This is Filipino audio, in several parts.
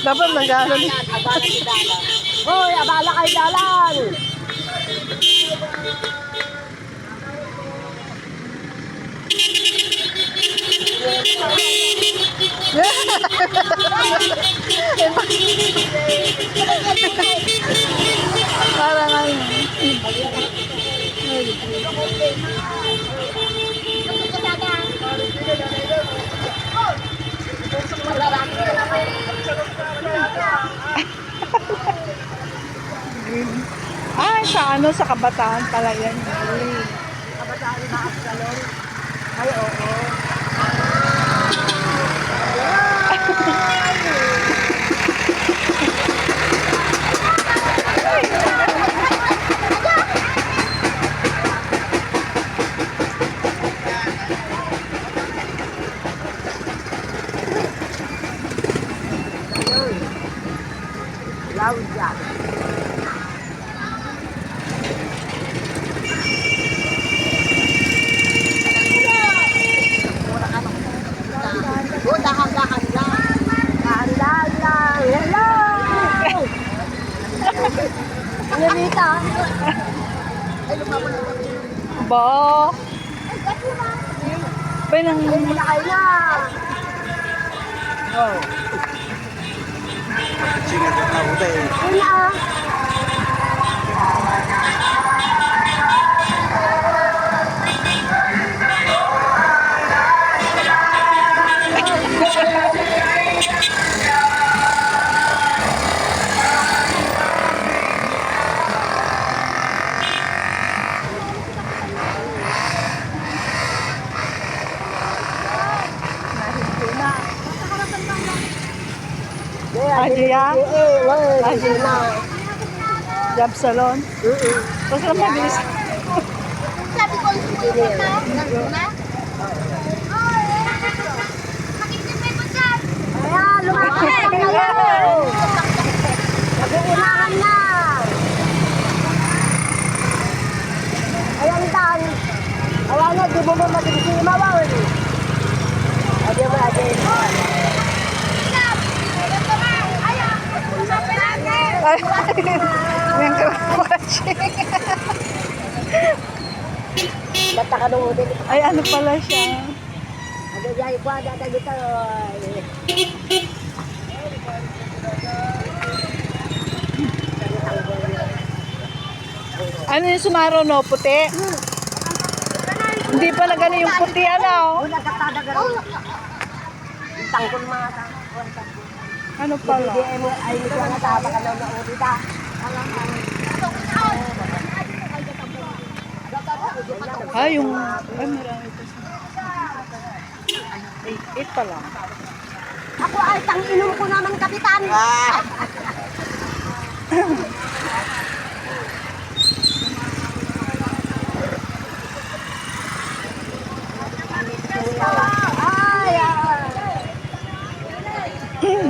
Dapat mag-ano ni. Abala si Dalan. Hoy, abala kay Dalan! Parang ano. Ay, sa ano, sa Kabataan pala yan. Kabataan ba ang salon? Ay, oo. Lauja. Dahan-dahan lang. Dahan-dahan lang. Hello! Nganita. Ay, lumabas na. Ba? Pinang... Ay na. Oh. Sige, ako tayo. Ay na. Adya? Adya na. Job salon? Basta lang mabilis. Sabi ko, sumunod na. Na? Ayan, lumapit na kayo. Nag-uulangan na. Ayan, Dan. Ayan na, di mo ba magiging Adya ba, adya. Ay, yung watching. Bata ka nung ulit. Ay, ano pala siya? Ada jahit ko ada dito. Ano yung sumaro, no? Puti? Hindi pa na gano'n yung puti, ano? Wala ka tada garo. Tangkol mga ta. Ano pala? Hindi mo ay nito na taba ka na ulit ta. Ay, yung... Ay, marami pa siya. 8 pa lang. Ako ay tang-inom ko naman, kapitan. Ay,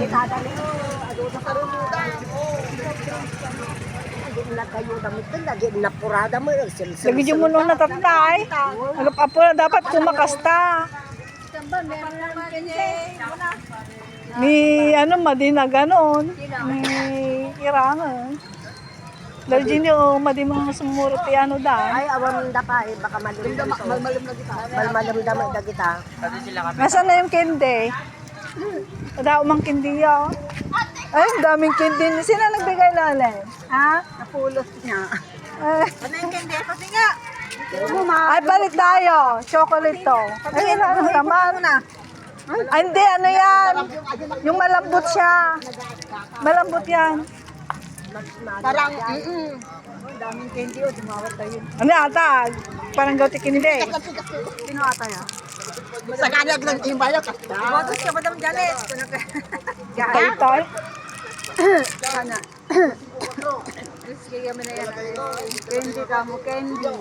Itada nito, adobo sa rumutan. Hindi na kayo damit din, lagi napurada mo. Lagi yung muno natatay. Apo na dapat kumakasta. Ni ano, madina ganon. Ni irangan. Dahil dyan yung madi mga sumuro piano da. Ay, awam da pa eh, baka malimdam. Malmalim na kita. Malmalim na kita. Nasaan na yung kindi? Wala umang kindi yun. Ay, ang daming kindi. Sino nagbigay lalim? Ha? Napulot niya. Ay, Ano yung kindi? Kasi nga. ay, palit tayo. Chocolate to. Ay, ano naman. Ay, hindi, ano yan? Yung malambot siya. Malambot yan. Parang, daming candy o, tumawag tayo. Ano ata? Parang gauti kindi. Sino ata yan? Sa kanyag lang yung bayo ka. Botos ka, Madam Janet. Tay-tay. Sana. Sige kami na yan. Candy ka mo, candy.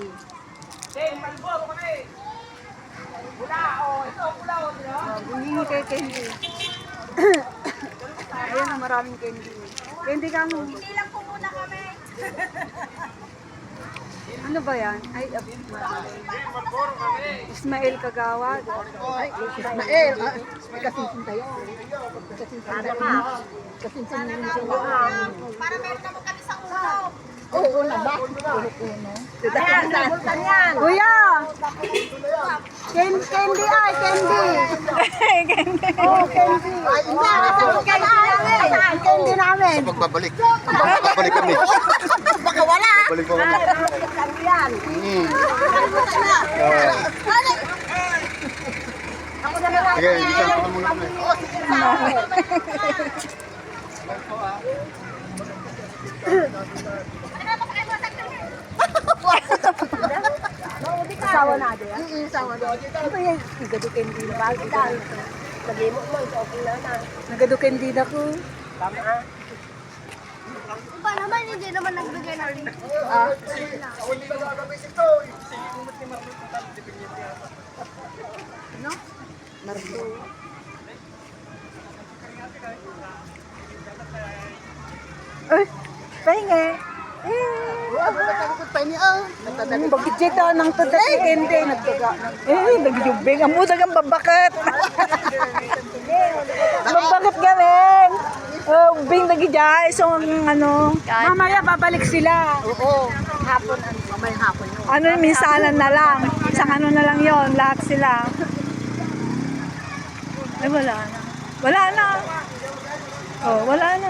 Bunyi kay candy. Ayun na, maraming candy. Candy ka mo. Hindi lang po muna kami. Ano ba yan? Ay, Ismael Kagawad. Ay, Ismael. Kasinsinta yan. Kasinsinta yan. Kasinsinta yan. Para meron naman kami sa ulo. Oo na ba? Ayan, nabulkan yan. Kuya! Candy ay, candy. Candy. Oh, candy. Ay, hindi. Nasaan candy namin? Pagbabalik. Pagbabalik kami. Baka wala. Balik pa kami. Candy yan. Sige, isa pa muna kami. Asawa na din. Asawa na. Ito yung igadukin din na bagay. Lagi mo mo, okay na na. Nagadukin din ako. Ba naman, hindi naman nagbigay ng link. Ay, pahingi. Bakit dito nang tadak hindi nagdaga. Nagjubing. Ang mudag ang babakat. Babakat galing. Bing nagijay. So, ano. Mamaya babalik sila. Oo. Hapon, mamay hapon yun. Ano, minsanan na lang. Isang ano na lang yon lahat sila. Ay, wala na. Wala na. Oh, wala na.